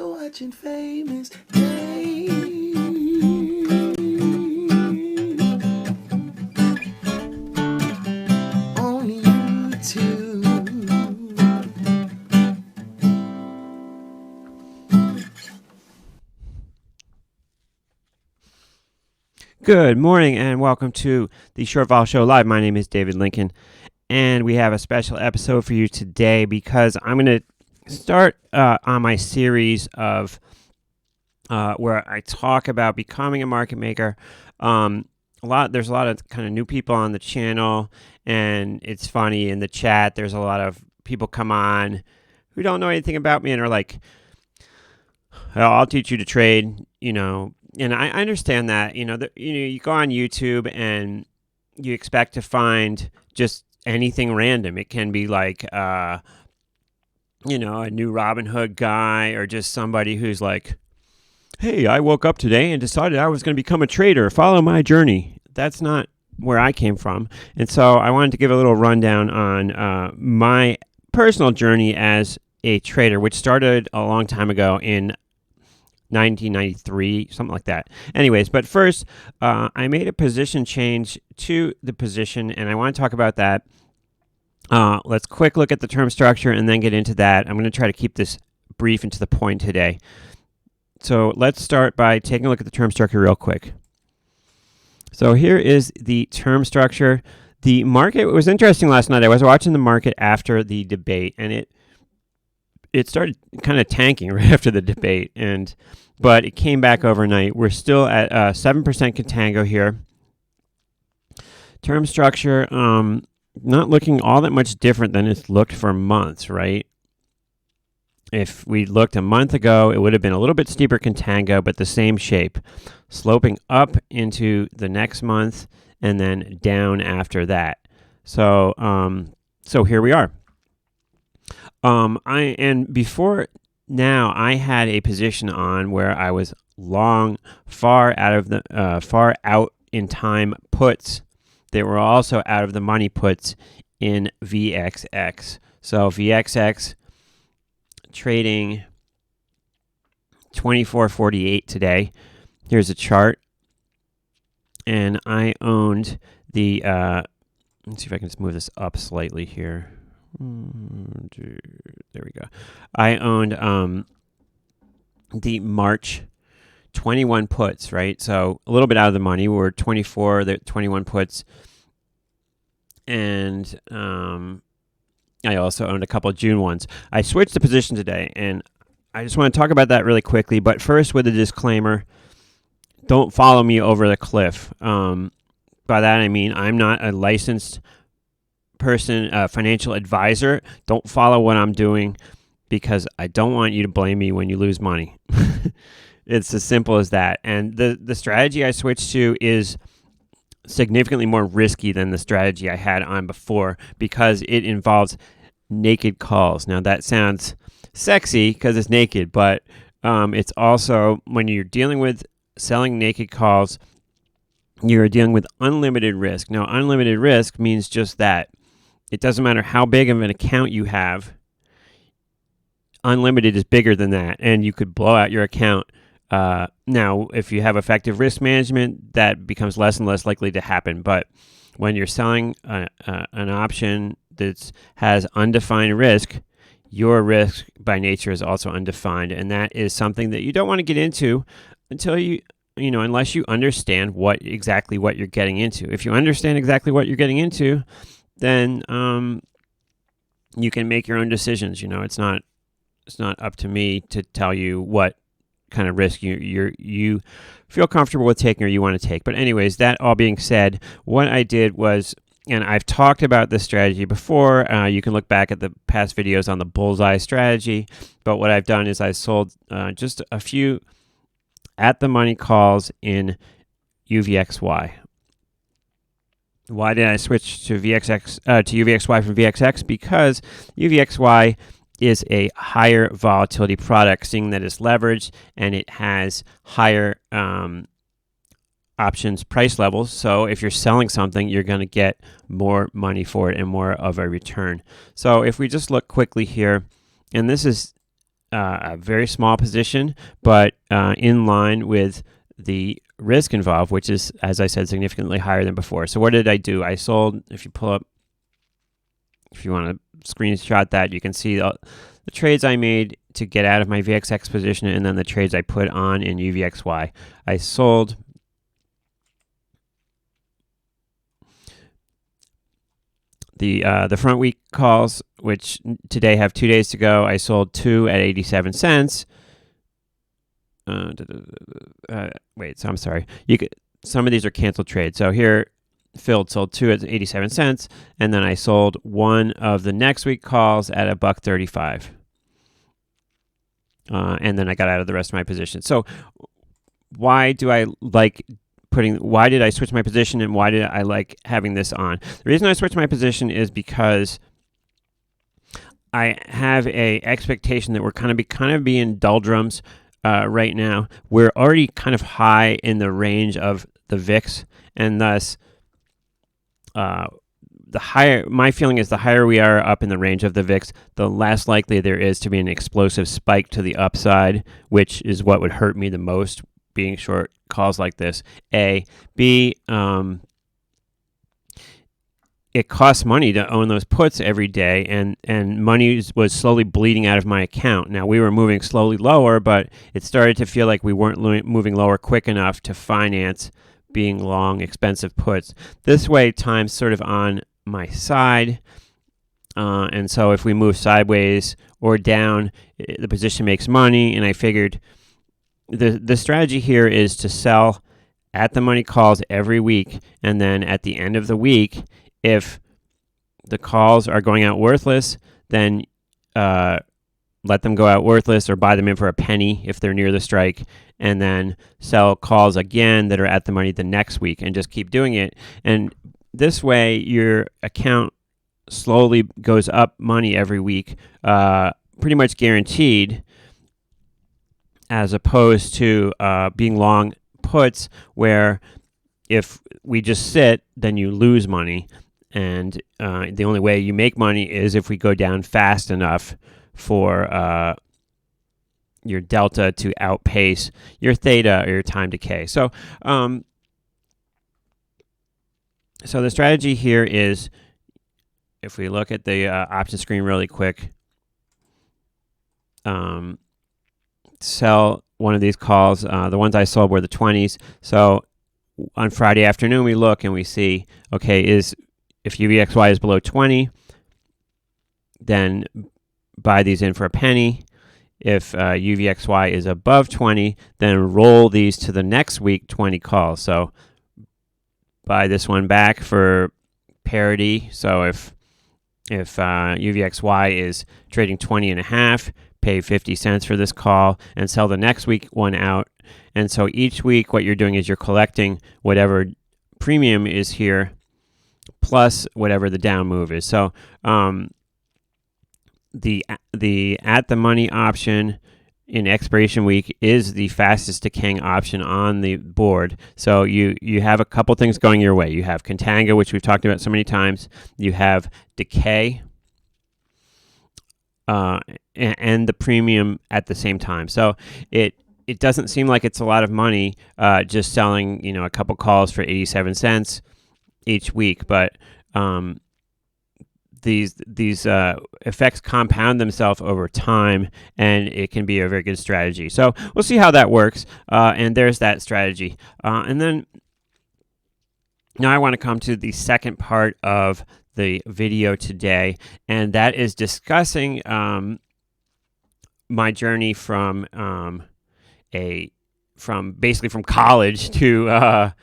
You're watching Famous Dave on YouTube. Good morning and welcome to the Short Vol Show Live. My name is David Lincoln, and we have a special episode for you today because I'm going to start on my series of where I talk about becoming a market maker. There's a lot of kind of new people on the channel, and it's funny in the chat. There's a lot of people come on who don't know anything about me and are like, "I'll teach you to trade," And I understand that, you go on YouTube and you expect to find just anything random. It can be like, a new Robinhood guy or just somebody who's like, hey, I woke up today and decided I was going to become a trader. Follow my journey. That's not where I came from. And so I wanted to give a little rundown on my personal journey as a trader, which started a long time ago in 1993, something like that. Anyways, but first, I made a position change to the position, and I want to talk about that. Let's quick look at the term structure and then get into that. I'm going to try to keep this brief and to the point today. So let's start by taking a look at the term structure real quick. So here is the term structure. The market was interesting last night. I was watching the market after the debate, and it started kind of tanking right after the debate, but it came back overnight. We're still at 7% contango here. Term structure, not looking all that much different than it's looked for months, right? If we looked a month ago, it would have been a little bit steeper contango, but the same shape, sloping up into the next month and then down after that. So here we are. Before now, I had a position on where I was long, far out in time puts. They were also out of the money puts in VXX. So VXX trading 24.48 today. Here's a chart, and I owned the. Let's see if I can just move this up slightly here. There we go. I owned the March 21 puts, right? So a little bit out of the money. We're 24, the 21 puts. And I also owned a couple of June ones. I switched the position today, and I just want to talk about that really quickly. But first, with a disclaimer, don't follow me over the cliff. By that, I mean I'm not a licensed person, financial advisor. Don't follow what I'm doing because I don't want you to blame me when you lose money. It's as simple as that. And the strategy I switched to is significantly more risky than the strategy I had on before because it involves naked calls. Now that sounds sexy because it's naked, but it's also when you're dealing with selling naked calls, you're dealing with unlimited risk. Now unlimited risk means just that. It doesn't matter how big of an account you have. Unlimited is bigger than that, and you could blow out your account. Now, if you have effective risk management, that becomes less and less likely to happen. But when you're selling an option that has undefined risk, your risk by nature is also undefined, and that is something that you don't want to get into until unless you understand exactly what you're getting into. If you understand exactly what you're getting into, then you can make your own decisions. It's not up to me to tell you what kind of risk you feel comfortable with taking or you want to take. But anyways, that all being said, what I did was, and I've talked about this strategy before. You can look back at the past videos on the Bullseye strategy. But what I've done is I sold just a few at the money calls in UVXY. Why did I switch to UVXY from VXX? Because UVXY is a higher volatility product, seeing that it's leveraged and it has higher options price levels. So if you're selling something, you're going to get more money for it and more of a return. So if we just look quickly here, and this is a very small position, but in line with the risk involved, which is, as I said, significantly higher than before. So what did I do? I sold, if you pull up, if you want to screenshot that, you can see the trades I made to get out of my VXX position, and then the trades I put on in UVXY. I sold the front week calls, which today have 2 days to go. I sold 2 at 87 cents. Wait, so I'm sorry. Some of these are canceled trades. So here, Phil sold 2 at 87 cents, and then I sold 1 of the next week calls at $1.35. And then I got out of the rest of my position. So why do I like why did I switch my position, and why did I like having this on? The reason I switched my position is because I have a expectation that we're kind of being doldrums right now. We're already kind of high in the range of the VIX, and thus my feeling is the higher we are up in the range of the VIX, the less likely there is to be an explosive spike to the upside, which is what would hurt me the most, being short calls like this. B, it costs money to own those puts every day, and money was slowly bleeding out of my account. Now, we were moving slowly lower, but it started to feel like we weren't moving lower quick enough to finance being long, expensive puts. This way, time's sort of on my side, and so if we move sideways or down, the position makes money, and I figured the strategy here is to sell at the money calls every week, and then at the end of the week, if the calls are going out worthless, then let them go out worthless or buy them in for a penny if they're near the strike, and then sell calls again that are at the money the next week, and just keep doing it. And this way, your account slowly goes up money every week, pretty much guaranteed, as opposed to being long puts where if we just sit, then you lose money. And the only way you make money is if we go down fast enough for your delta to outpace your theta or your time decay. So, so the strategy here is, if we look at the option screen really quick, sell one of these calls. The ones I sold were the 20s. So on Friday afternoon, we look and we see, okay, if UVXY is below 20, then buy these in for a penny. If UVXY is above 20, then roll these to the next week 20 calls. So buy this one back for parity. So if UVXY is trading 20 and a half, pay 50 cents for this call and sell the next week one out. And so each week what you're doing is you're collecting whatever premium is here plus whatever the down move is. So the at the money option in expiration week is the fastest decaying option on the board. So you have a couple things going your way. You have contango, which we've talked about so many times. You have decay, and the premium at the same time. So it doesn't seem like it's a lot of money just selling a couple calls for 87 cents each week, but these effects compound themselves over time, and it can be a very good strategy. So we'll see how that works, and there's that strategy. And then now I want to come to the second part of the video today, and that is discussing my journey from college to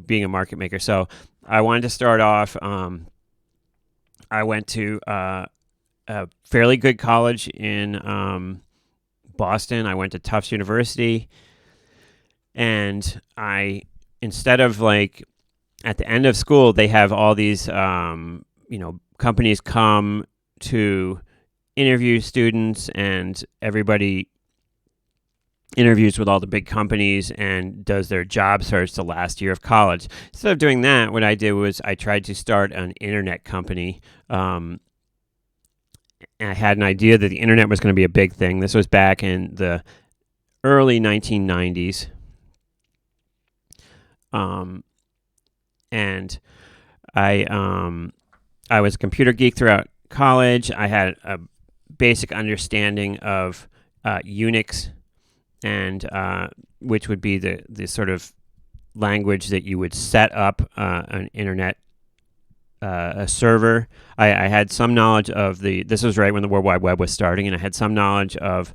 being a market maker. So I wanted to start off. I went to a fairly good college in Boston. I went to Tufts University, and instead of at the end of school, they have all these companies come to interview students, and everybody interviews with all the big companies and does their job search the last year of college. Instead of doing that, what I did was I tried to start an internet company, I had an idea that the internet was going to be a big thing. This was back in the early 1990s. And I was a computer geek throughout college. I had a basic understanding of Unix, and which would be the sort of language that you would set up an internet a server. I had some knowledge of this was right when the World Wide Web was starting, and I had some knowledge of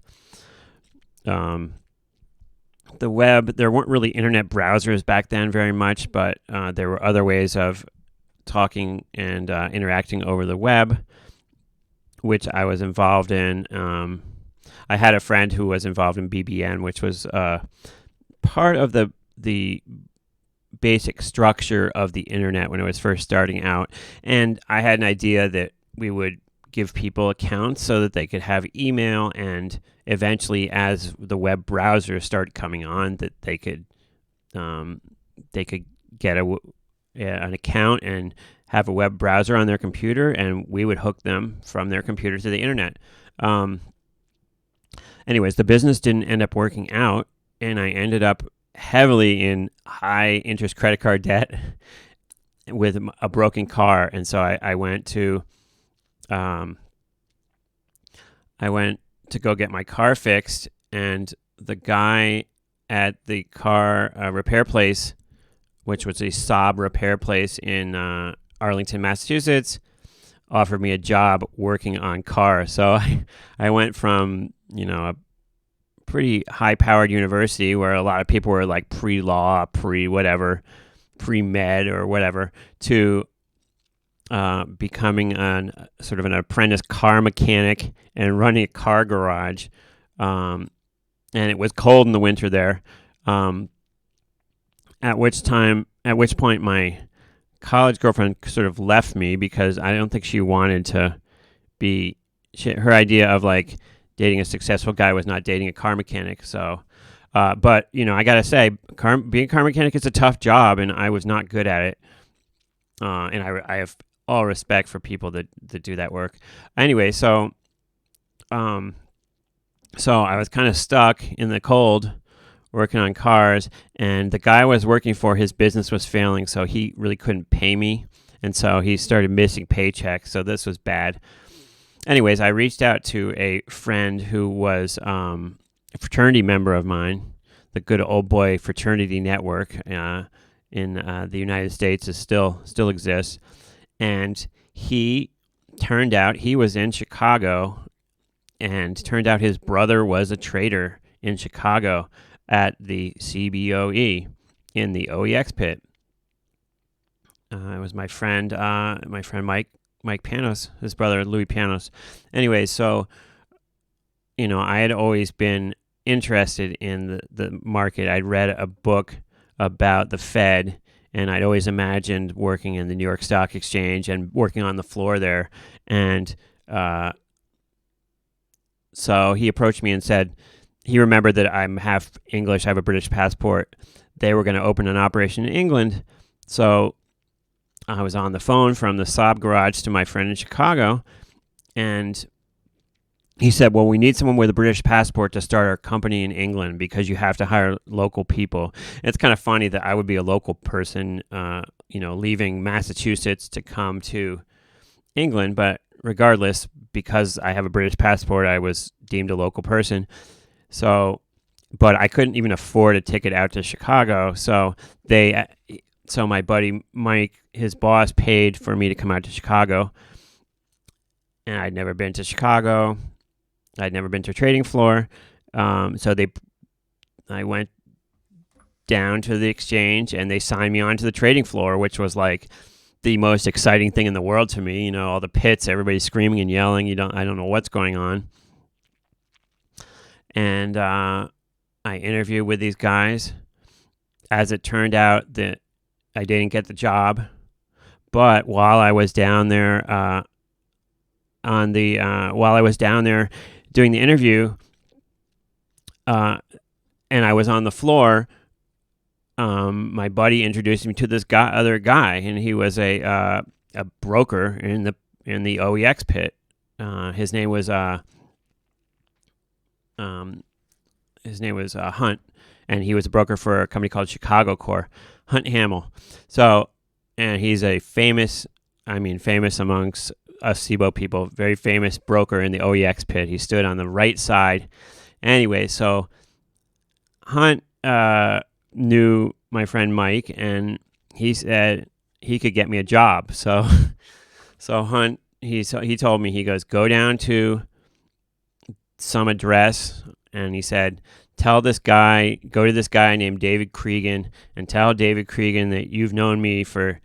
the web. There weren't really internet browsers back then very much, but there were other ways of talking and interacting over the web, which I was involved in. I had a friend who was involved in BBN, which was part of the basic structure of the internet when it was first starting out. And I had an idea that we would give people accounts so that they could have email, and eventually, as the web browsers started coming on, that they could get an account and have a web browser on their computer, and we would hook them from their computer to the internet. Anyways, the business didn't end up working out, and I ended up heavily in high interest credit card debt with a broken car. And so I went to go get my car fixed, and the guy at the car repair place, which was a Saab repair place in Arlington, Massachusetts, offered me a job working on cars. So I went from, a pretty high-powered university where a lot of people were like pre-law, pre-whatever, pre-med or whatever, to becoming sort of an apprentice car mechanic and running a car garage. And it was cold in the winter there. At which point my college girlfriend sort of left me because I don't think she wanted to be. Her idea of like dating a successful guy was not dating a car mechanic. So, but I gotta say, being a car mechanic is a tough job, and I was not good at it. And I have all respect for people that do that work. Anyway, so I was kind of stuck in the cold working on cars, and the guy I was working for, his business was failing, so he really couldn't pay me, and so he started missing paychecks, so this was bad. Anyways, I reached out to a friend who was a fraternity member of mine. The good old boy fraternity network in the United States still exists, and he turned out he was in Chicago, and turned out his brother was a trader in Chicago at the CBOE in the OEX pit. It was my friend Mike Panos, his brother Louis Panos. Anyway, so I had always been interested in the market. I'd read a book about the Fed, and I'd always imagined working in the New York Stock Exchange and working on the floor there. And so he approached me and said he remembered that I'm half English, I have a British passport. They were going to open an operation in England. So I was on the phone from the Saab garage to my friend in Chicago, and he said, well, we need someone with a British passport to start our company in England because you have to hire local people. It's kind of funny that I would be a local person, leaving Massachusetts to come to England, but regardless, because I have a British passport, I was deemed a local person. So, but I couldn't even afford a ticket out to Chicago. So my buddy Mike, his boss, paid for me to come out to Chicago. And I'd never been to Chicago. I'd never been to a trading floor. I went down to the exchange, and they signed me on to the trading floor, which was like the most exciting thing in the world to me. All the pits, everybody screaming and yelling. I don't know what's going on. And I interviewed with these guys. As it turned out, that I didn't get the job, but while I was down there doing the interview, and I was on the floor, my buddy introduced me to this other guy, and he was a broker in the OEX pit, his name was Hunt, and he was a broker for a company called Chicago Core, Hunt Hamill. So, and he's a famous amongst us SIBO people, very famous broker in the OEX pit. He stood on the right side. Anyway, so Hunt knew my friend Mike, and he said he could get me a job. So, so Hunt, he told me, he goes, go down to some address, and he said, go to this guy named David Cregan, and tell David Cregan that you've known me for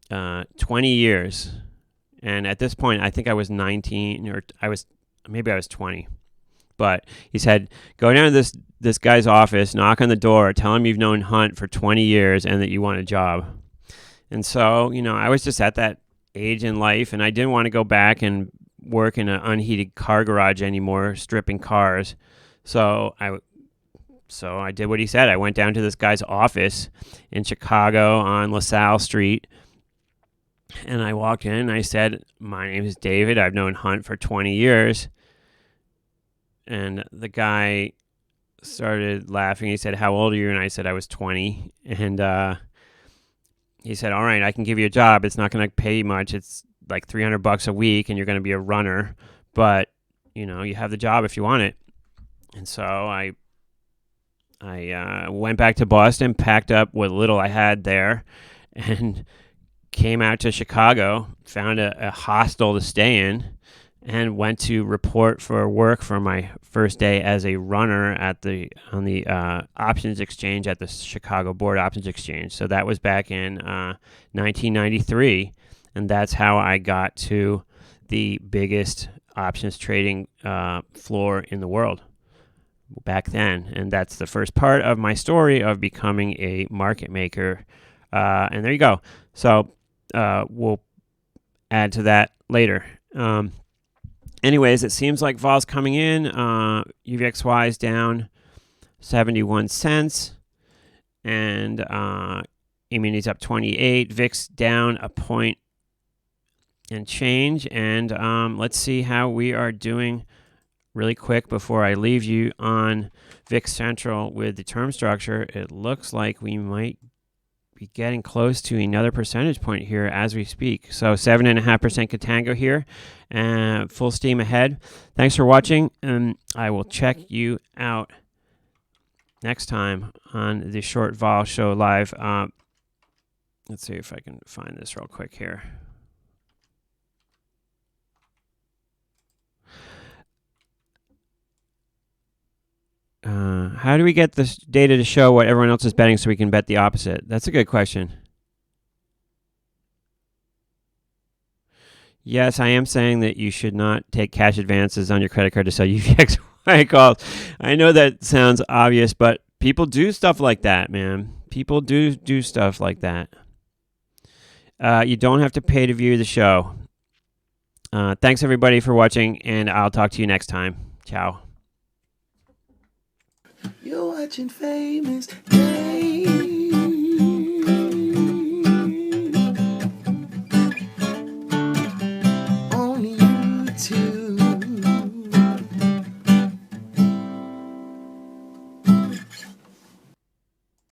20 years. And at this point, I think I was 19, or I was 20. But he said, go down to this guy's office, knock on the door, tell him you've known Hunt for 20 years and that you want a job. And so, I was just at that age in life, and I didn't want to go back and work in an unheated car garage anymore, stripping cars. So I did what he said. I went down to this guy's office in Chicago on LaSalle Street, and I walked in and I said, my name is David. I've known Hunt for 20 years. And the guy started laughing. He said, how old are you? And I said, I was 20. And he said, all right, I can give you a job. It's not going to pay you much. It's like $300 a week, and you're going to be a runner. But, you have the job if you want it. And so I went back to Boston, packed up what little I had there, and came out to Chicago, found a hostel to stay in, and went to report for work for my first day as a runner on the options exchange at the Chicago Board Options Exchange. So that was back in 1993, and that's how I got to the biggest options trading floor in the world back then. And that's the first part of my story of becoming a market maker. And there you go. So we'll add to that later. Anyways, it seems like vol's coming in. UVXY is down 71 cents. And E-mini's up 28. VIX down a point and change. And let's see how we are doing really quick before I leave you on VIX Central with the term structure. It looks like we might be getting close to another percentage point here as we speak. So 7.5% contango here, and full steam ahead. Thanks for watching, and I will check you out next time on the Short Vol Show live. Let's see if I can find this real quick here. How do we get this data to show what everyone else is betting so we can bet the opposite? That's a good question. Yes, I am saying that you should not take cash advances on your credit card to sell UVXY calls. I know that sounds obvious, but people do stuff like that, man. People do stuff like that. You don't have to pay to view the show. Thanks, everybody, for watching, and I'll talk to you next time. Ciao. You're watching Famous Dave.